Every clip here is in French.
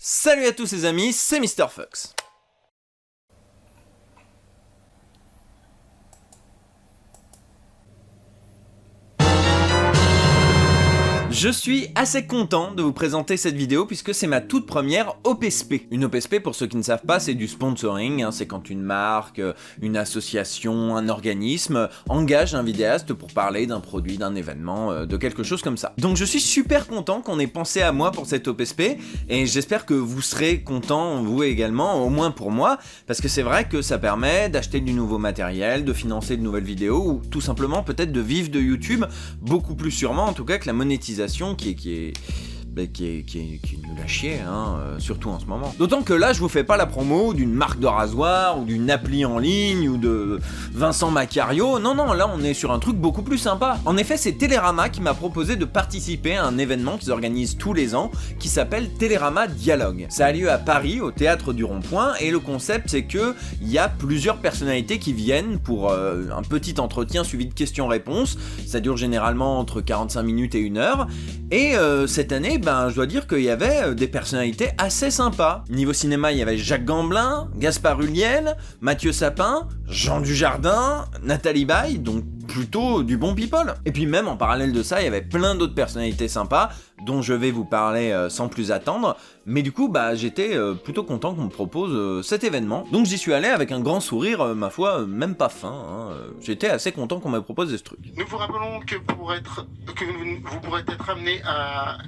Salut à tous les amis, c'est Mr. Fox. Je suis assez content de vous présenter cette vidéo puisque c'est ma toute première OPSP. Une OPSP, pour ceux qui ne savent pas, c'est du sponsoring, c'est quand une marque, une association, un organisme engage un vidéaste pour parler d'un produit, d'un événement, de quelque chose comme ça. Donc je suis super content qu'on ait pensé à moi pour cette OPSP et j'espère que vous serez contents, vous également, au moins pour moi, parce que c'est vrai que ça permet d'acheter du nouveau matériel, de financer de nouvelles vidéos ou tout simplement peut-être de vivre de YouTube, beaucoup plus sûrement en tout cas que la monétisation qui est nul à chier, surtout en ce moment. D'autant que là, je vous fais pas la promo d'une marque de rasoir, ou d'une appli en ligne, ou de Vincent Macario. Non, là, on est sur un truc beaucoup plus sympa. En effet, c'est Télérama qui m'a proposé de participer à un événement qu'ils organisent tous les ans, qui s'appelle Télérama Dialogue. Ça a lieu à Paris, au Théâtre du Rond-Point, et le concept, c'est que il y a plusieurs personnalités qui viennent pour un petit entretien suivi de questions-réponses. Ça dure généralement entre 45 minutes et 1 heure. Et cette année, je dois dire qu'il y avait des personnalités assez sympas. Niveau cinéma, il y avait Jacques Gamblin, Gaspard Ulliel, Mathieu Sapin, Jean Dujardin, Nathalie Baye, donc plutôt du bon people. Et puis même en parallèle de ça, il y avait plein d'autres personnalités sympas dont je vais vous parler sans plus attendre. Mais du coup, j'étais plutôt content qu'on me propose cet événement. Donc j'y suis allé avec un grand sourire, ma foi, même pas fin. J'étais assez content qu'on me propose ce truc. Nous vous rappelons que vous pourrez être amené à...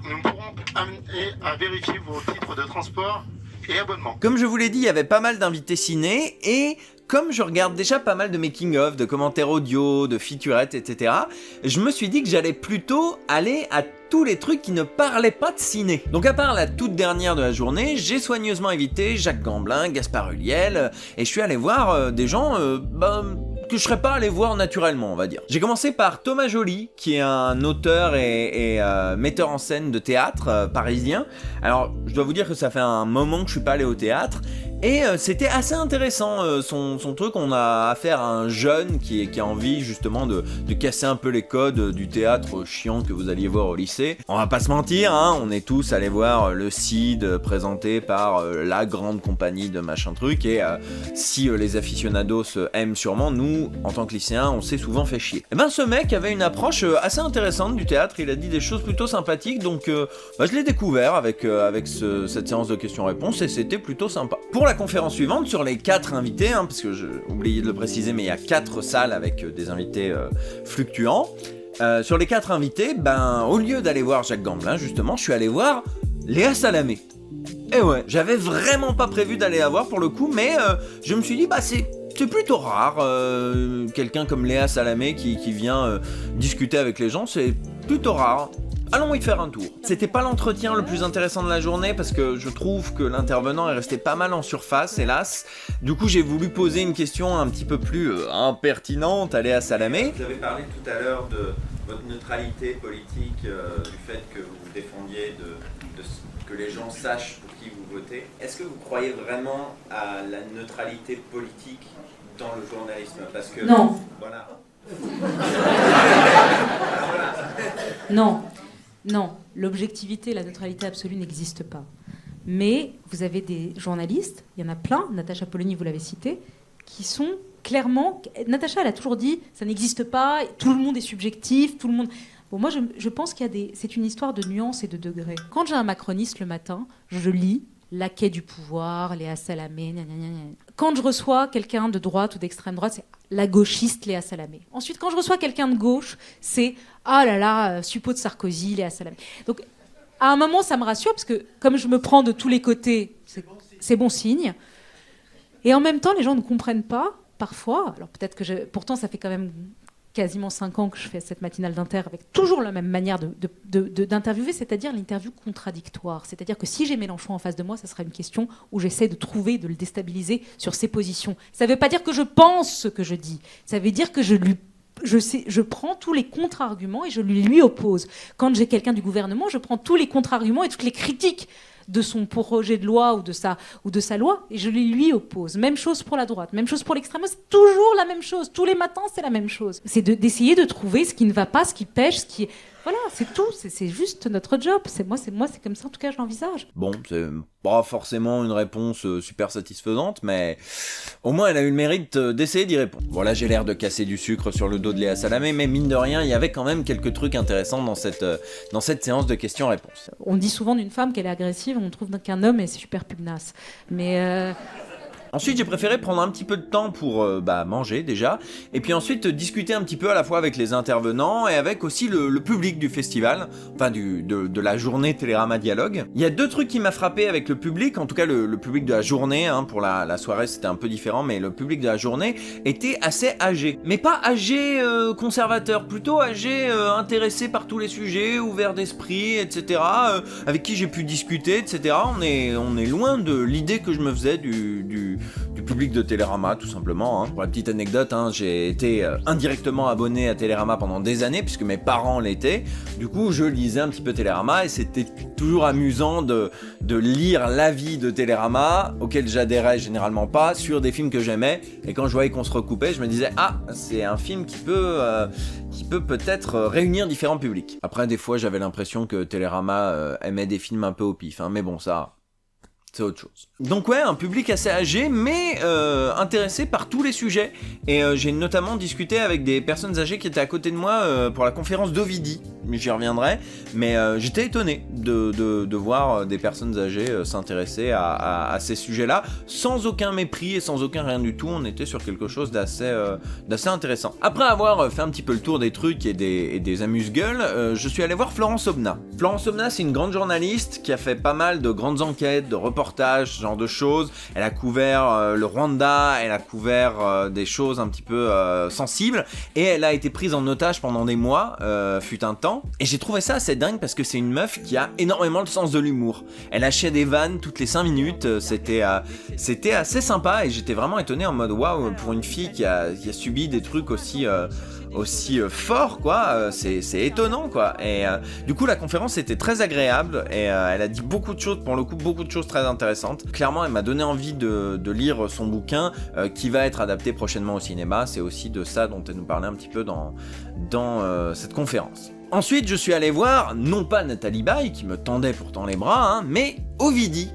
Nous pourrons amener à vérifier vos titres de transport et abonnements. Comme je vous l'ai dit, il y avait pas mal d'invités ciné et comme je regarde déjà pas mal de making-of, de commentaires audio, de featurettes, etc., je me suis dit que j'allais plutôt aller à tous les trucs qui ne parlaient pas de ciné. Donc à part la toute dernière de la journée, j'ai soigneusement évité Jacques Gamblin, Gaspard Ulliel, et je suis allé voir des gens que je serais pas allé voir naturellement, on va dire. J'ai commencé par Thomas Joly, qui est un auteur et metteur en scène de théâtre parisien. Alors, je dois vous dire que ça fait un moment que je suis pas allé au théâtre, et c'était assez intéressant, son truc. On a affaire à un jeune qui a envie justement de casser un peu les codes du théâtre chiant que vous alliez voir au lycée. On va pas se mentir, on est tous allés voir le CID présenté par la grande compagnie de machin truc, et si les aficionados aiment sûrement, nous, en tant que lycéens, on s'est souvent fait chier. Et ce mec avait une approche assez intéressante du théâtre, il a dit des choses plutôt sympathiques, donc je l'ai découvert avec cette séance de questions-réponses, et c'était plutôt sympa. Pour la conférence suivante, sur les 4 invités, parce que j'ai oublié de le préciser, mais il y a 4 salles avec des invités fluctuants. Sur les 4 invités, au lieu d'aller voir Jacques Gamblin, justement, je suis allé voir Léa Salamé. Et ouais, j'avais vraiment pas prévu d'aller la voir pour le coup, mais je me suis dit, c'est plutôt rare, quelqu'un comme Léa Salamé qui vient discuter avec les gens, c'est plutôt rare. Allons y faire un tour. C'était pas l'entretien le plus intéressant de la journée parce que je trouve que l'intervenant est resté pas mal en surface, hélas. Du coup, j'ai voulu poser une question un petit peu plus impertinente à Léa Salamé. Vous avez parlé tout à l'heure de votre neutralité politique, du fait que vous défendiez que les gens sachent pour qui vous votez. Est-ce que vous croyez vraiment à la neutralité politique dans le journalisme? Parce que... Non. Voilà. Non, l'objectivité, la neutralité absolue n'existe pas. Mais vous avez des journalistes, il y en a plein, Natacha Polony, vous l'avez cité, qui sont clairement... Natacha, elle a toujours dit, ça n'existe pas, tout le monde est subjectif, tout le monde... Bon, moi, je pense c'est une histoire de nuances et de degrés. Quand j'ai un macroniste le matin, je lis Laquais du pouvoir, Léa Salamé, gna gna gna gna. Quand je reçois quelqu'un de droite ou d'extrême droite, c'est la gauchiste Léa Salamé. Ensuite, quand je reçois quelqu'un de gauche, c'est ah là là, suppôt de Sarkozy, Léa Salamé. Donc, à un moment, ça me rassure parce que comme je me prends de tous les côtés, c'est bon signe. Et en même temps, les gens ne comprennent pas parfois. Alors peut-être que pourtant, ça fait quand même quasiment 5 ans que je fais cette matinale d'Inter avec toujours la même manière d'interviewer, c'est-à-dire l'interview contradictoire. C'est-à-dire que si j'ai Mélenchon en face de moi, ça sera une question où j'essaie de trouver, de le déstabiliser sur ses positions. Ça ne veut pas dire que je pense ce que je dis. Ça veut dire que je prends tous les contre-arguments et je lui oppose. Quand j'ai quelqu'un du gouvernement, je prends tous les contre-arguments et toutes les critiques de son projet de loi ou de sa loi, et je lui oppose. Même chose pour la droite, même chose pour l'extrême, c'est toujours la même chose. Tous les matins, c'est la même chose. C'est d'essayer de trouver ce qui ne va pas, ce qui pêche, ce qui... Voilà, c'est tout. C'est juste notre job. C'est comme ça, en tout cas, je l'envisage. Bon, c'est pas forcément une réponse super satisfaisante, mais au moins elle a eu le mérite d'essayer d'y répondre. Voilà, j'ai l'air de casser du sucre sur le dos de Léa Salamé, mais mine de rien, il y avait quand même quelques trucs intéressants dans cette séance de questions-réponses. On dit souvent d'une femme qu'elle est agressive, on trouve qu'un homme est super pugnace. Mais Ensuite, j'ai préféré prendre un petit peu de temps pour manger déjà, et puis ensuite discuter un petit peu à la fois avec les intervenants et avec aussi le public du festival, enfin de la journée Télérama Dialogue. Il y a 2 trucs qui m'a frappé avec le public, en tout cas le public de la journée, pour la soirée c'était un peu différent, mais le public de la journée était assez âgé. Mais pas âgé conservateur, plutôt âgé intéressé par tous les sujets, ouvert d'esprit, etc., avec qui j'ai pu discuter, etc. On est loin de l'idée que je me faisais du public de Télérama, tout simplement. Pour la petite anecdote, j'ai été indirectement abonné à Télérama pendant des années, puisque mes parents l'étaient. Du coup, je lisais un petit peu Télérama, et c'était toujours amusant de lire l'avis de Télérama, auquel j'adhérais généralement pas, sur des films que j'aimais. Et quand je voyais qu'on se recoupait, je me disais, c'est un film qui peut peut-être réunir différents publics. Après, des fois, j'avais l'impression que Télérama aimait des films un peu au pif, mais bon, ça... c'est autre chose. Donc ouais, un public assez âgé, mais intéressé par tous les sujets. Et j'ai notamment discuté avec des personnes âgées qui étaient à côté de moi pour la conférence d'Ovidie. J'y reviendrai. Mais j'étais étonné de voir des personnes âgées s'intéresser à ces sujets-là, sans aucun mépris et sans aucun rien du tout. On était sur quelque chose d'assez intéressant. Après avoir fait un petit peu le tour des trucs et des amuse-gueules, je suis allé voir Florence Aubenas. Florence Aubenas, c'est une grande journaliste qui a fait pas mal de grandes enquêtes, de reportages, ce genre de choses. Elle a couvert le Rwanda, elle a couvert des choses un petit peu sensibles, et elle a été prise en otage pendant des mois, fut un temps, et j'ai trouvé ça assez dingue parce que c'est une meuf qui a énormément le sens de l'humour. Elle lâchait des vannes toutes les 5 minutes, c'était assez sympa, et j'étais vraiment étonné en mode waouh, pour une fille qui a subi des trucs aussi fort, quoi, c'est étonnant, quoi. Et du coup la conférence était très agréable, et elle a dit beaucoup de choses, pour le coup beaucoup de choses très intéressantes. Clairement elle m'a donné envie de lire son bouquin qui va être adapté prochainement au cinéma. C'est aussi de ça dont elle nous parlait un petit peu dans cette conférence. Ensuite je suis allé voir, non pas Nathalie Baye qui me tendait pourtant les bras, mais Ovidie,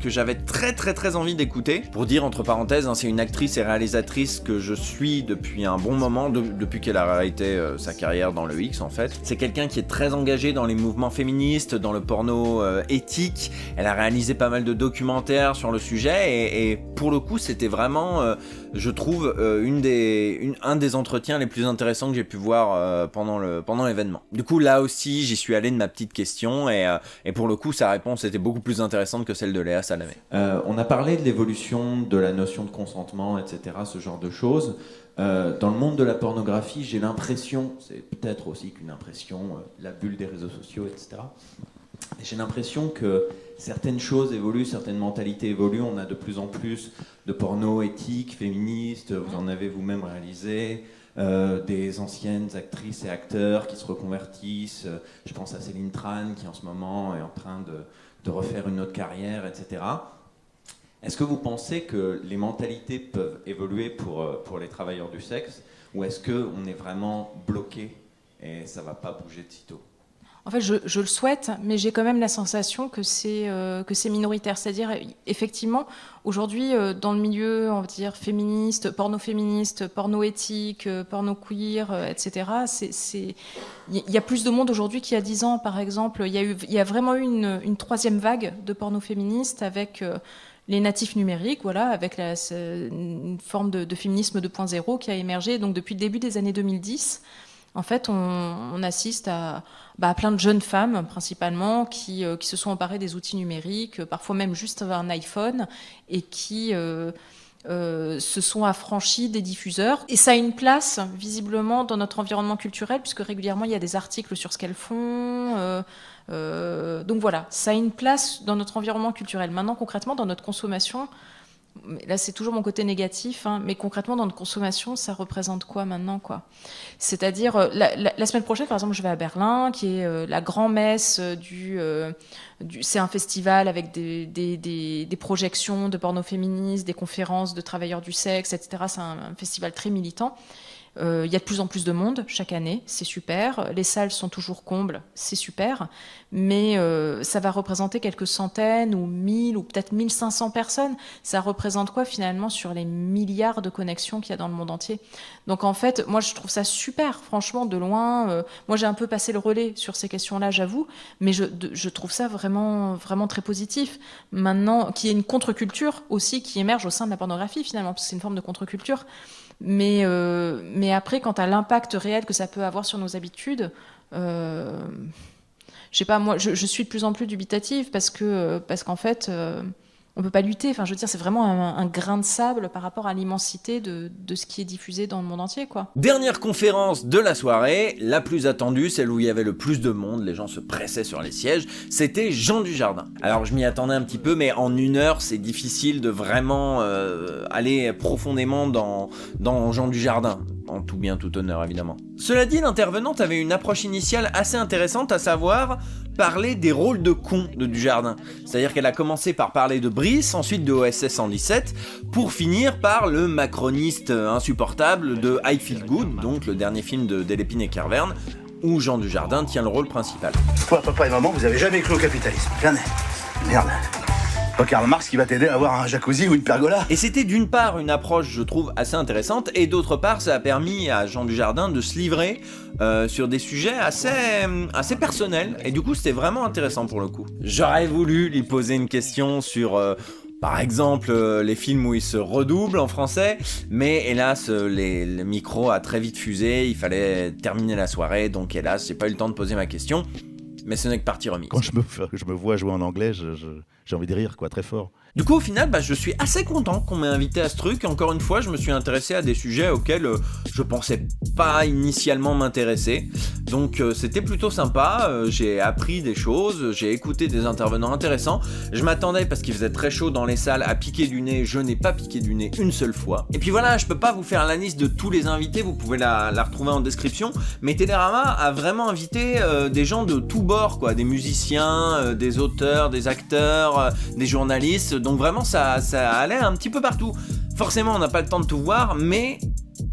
que j'avais très très très envie d'écouter. Pour dire entre parenthèses, c'est une actrice et réalisatrice que je suis depuis un bon moment, depuis qu'elle a arrêté sa carrière dans le X en fait. C'est quelqu'un qui est très engagé dans les mouvements féministes, dans le porno éthique. Elle a réalisé pas mal de documentaires sur le sujet, et pour le coup c'était vraiment, je trouve, un des entretiens les plus intéressants que j'ai pu voir pendant l'événement. Du coup là aussi j'y suis allé de ma petite question, et pour le coup sa réponse était beaucoup plus intéressante que celle de Léa Salamé. On a parlé de l'évolution de la notion de consentement, etc., ce genre de choses. Dans le monde de la pornographie, j'ai l'impression, c'est peut-être aussi qu'une impression, la bulle des réseaux sociaux, etc., j'ai l'impression que certaines choses évoluent, certaines mentalités évoluent. On a de plus en plus de porno éthique, féministe, vous en avez vous-même réalisé, des anciennes actrices et acteurs qui se reconvertissent. Je pense à Céline Tran qui en ce moment est en train de refaire une autre carrière, etc. Est-ce que vous pensez que les mentalités peuvent évoluer pour les travailleurs du sexe, ou est-ce qu'on est vraiment bloqué et ça ne va pas bouger de sitôt ? En fait, je le souhaite, mais j'ai quand même la sensation que c'est minoritaire. C'est-à-dire, effectivement, aujourd'hui, dans le milieu, on va dire, féministe, porno éthique, porno queer, etc., il y a plus de monde aujourd'hui qu'il y a 10 ans, par exemple. Il y a vraiment eu une troisième vague de porno féministe avec les natifs numériques, voilà, avec une forme de féminisme 2.0 qui a émergé donc, depuis le début des années 2010. En fait, on assiste à plein de jeunes femmes, principalement, qui se sont emparées des outils numériques, parfois même juste un iPhone, et qui se sont affranchies des diffuseurs. Et ça a une place, visiblement, dans notre environnement culturel, puisque régulièrement, il y a des articles sur ce qu'elles font. Donc voilà, ça a une place dans notre environnement culturel. Maintenant, concrètement, dans notre consommation... Là, c'est toujours mon côté négatif, mais concrètement, dans notre consommation, ça représente quoi maintenant, quoi ? C'est-à-dire, la semaine prochaine, par exemple, je vais à Berlin, qui est la grand-messe c'est un festival avec des projections de porno féministe, des conférences de travailleurs du sexe, etc. C'est un festival très militant. Il y a de plus en plus de monde chaque année, c'est super. Les salles sont toujours combles, c'est super. Mais ça va représenter quelques centaines ou 1000 ou peut-être 1500 personnes. Ça représente quoi finalement sur les milliards de connexions qu'il y a dans le monde entier? Donc en fait, moi je trouve ça super, franchement, de loin. Moi j'ai un peu passé le relais sur ces questions-là, j'avoue. Mais je trouve ça vraiment, vraiment très positif. Maintenant, qu'il y ait une contre-culture aussi qui émerge au sein de la pornographie finalement, parce que c'est une forme de contre-culture. Mais après, quant à l'impact réel que ça peut avoir sur nos habitudes, je sais pas, moi, je suis de plus en plus dubitative parce qu'en fait, on peut pas lutter. Enfin, je veux dire, c'est vraiment un grain de sable par rapport à l'immensité de ce qui est diffusé dans le monde entier, quoi. Dernière conférence de la soirée, la plus attendue, celle où il y avait le plus de monde, les gens se pressaient sur les sièges, c'était Jean Dujardin. Alors je m'y attendais un petit peu, mais en 1 heure, c'est difficile de vraiment aller profondément dans Jean Dujardin. En tout bien, tout honneur, évidemment. Cela dit, l'intervenante avait une approche initiale assez intéressante, à savoir parler des rôles de cons de Dujardin. C'est-à-dire qu'elle a commencé par parler de Brice, ensuite de OSS 117, pour finir par le macroniste insupportable de I Feel Good, donc le dernier film de Delépine et Kervern, où Jean Dujardin tient le rôle principal. Toi, papa et maman, vous avez jamais cru au capitalisme. Jamais. Merde. Pas Karl Marx qui va t'aider à avoir un jacuzzi ou une pergola. Et c'était d'une part une approche, je trouve, assez intéressante, et d'autre part, ça a permis à Jean Dujardin de se livrer sur des sujets assez personnels, et du coup, c'était vraiment intéressant pour le coup. J'aurais voulu lui poser une question sur... par exemple, les films où il se redouble en français, mais hélas, le micro a très vite fusé, il fallait terminer la soirée, donc hélas, j'ai pas eu le temps de poser ma question, mais ce n'est que partie remise. Quand je me vois jouer en anglais, j'ai envie de rire, quoi, très fort. Du coup, au final, je suis assez content qu'on m'ait invité à ce truc. Encore une fois, je me suis intéressé à des sujets auxquels je pensais pas initialement m'intéresser. Donc, c'était plutôt sympa. J'ai appris des choses, j'ai écouté des intervenants intéressants. Je m'attendais, parce qu'il faisait très chaud dans les salles, à piquer du nez. Je n'ai pas piqué du nez une seule fois. Et puis voilà, je peux pas vous faire la liste de tous les invités. Vous pouvez la retrouver en description. Mais Télérama a vraiment invité des gens de tous bords, quoi. Des musiciens, des auteurs, des acteurs, des journalistes. Donc vraiment ça allait un petit peu partout. Forcément on n'a pas le temps de tout voir, mais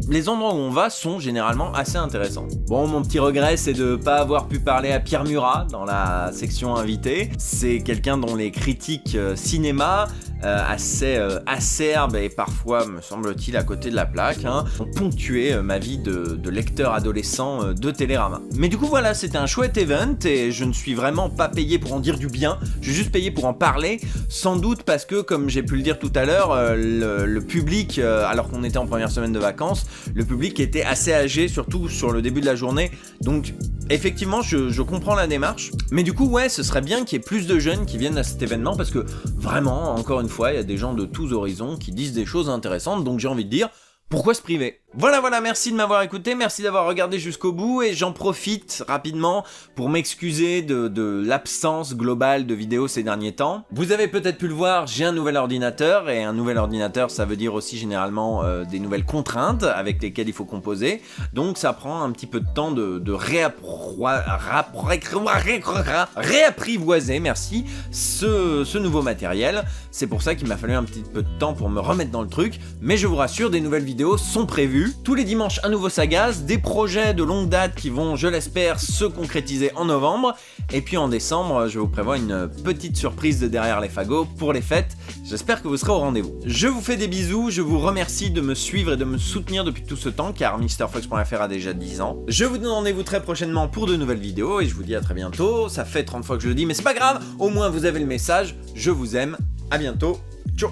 les endroits où on va sont généralement assez intéressants. Bon, mon petit regret, c'est de pas avoir pu parler à Pierre Murat dans la section invité. C'est quelqu'un dont les critiques cinéma assez acerbes et parfois, me semble-t-il, à côté de la plaque, ont ponctué ma vie de lecteur adolescent de Télérama. Mais du coup, voilà, c'était un chouette event et je ne suis vraiment pas payé pour en dire du bien. Je suis juste payé pour en parler, sans doute parce que, comme j'ai pu le dire tout à l'heure, le public, alors qu'on était en première semaine de vacances, le public était assez âgé, surtout sur le début de la journée. Donc, effectivement, je comprends la démarche. Mais du coup, ouais, ce serait bien qu'il y ait plus de jeunes qui viennent à cet événement parce que, vraiment, encore une fois, il y a des gens de tous horizons qui disent des choses intéressantes. Donc, j'ai envie de dire, pourquoi se priver ? Voilà, merci de m'avoir écouté, merci d'avoir regardé jusqu'au bout et j'en profite rapidement pour m'excuser de l'absence globale de vidéos ces derniers temps. Vous avez peut-être pu le voir, j'ai un nouvel ordinateur et un nouvel ordinateur ça veut dire aussi généralement des nouvelles contraintes avec lesquelles il faut composer. Donc ça prend un petit peu de temps de réapprivoiser, merci, ce nouveau matériel. C'est pour ça qu'il m'a fallu un petit peu de temps pour me remettre dans le truc, mais je vous rassure, des nouvelles vidéos sont prévues. Tous les dimanches, un nouveau Sagaz, des projets de longue date qui vont, je l'espère, se concrétiser en novembre. Et puis en décembre, je vous prévois une petite surprise de derrière les fagots pour les fêtes. J'espère que vous serez au rendez-vous. Je vous fais des bisous, je vous remercie de me suivre et de me soutenir depuis tout ce temps, car MrFox.fr a déjà 10 ans. Je vous donne rendez-vous très prochainement pour de nouvelles vidéos, et je vous dis à très bientôt. Ça fait 30 fois que je le dis, mais c'est pas grave, au moins vous avez le message. Je vous aime, à bientôt, ciao.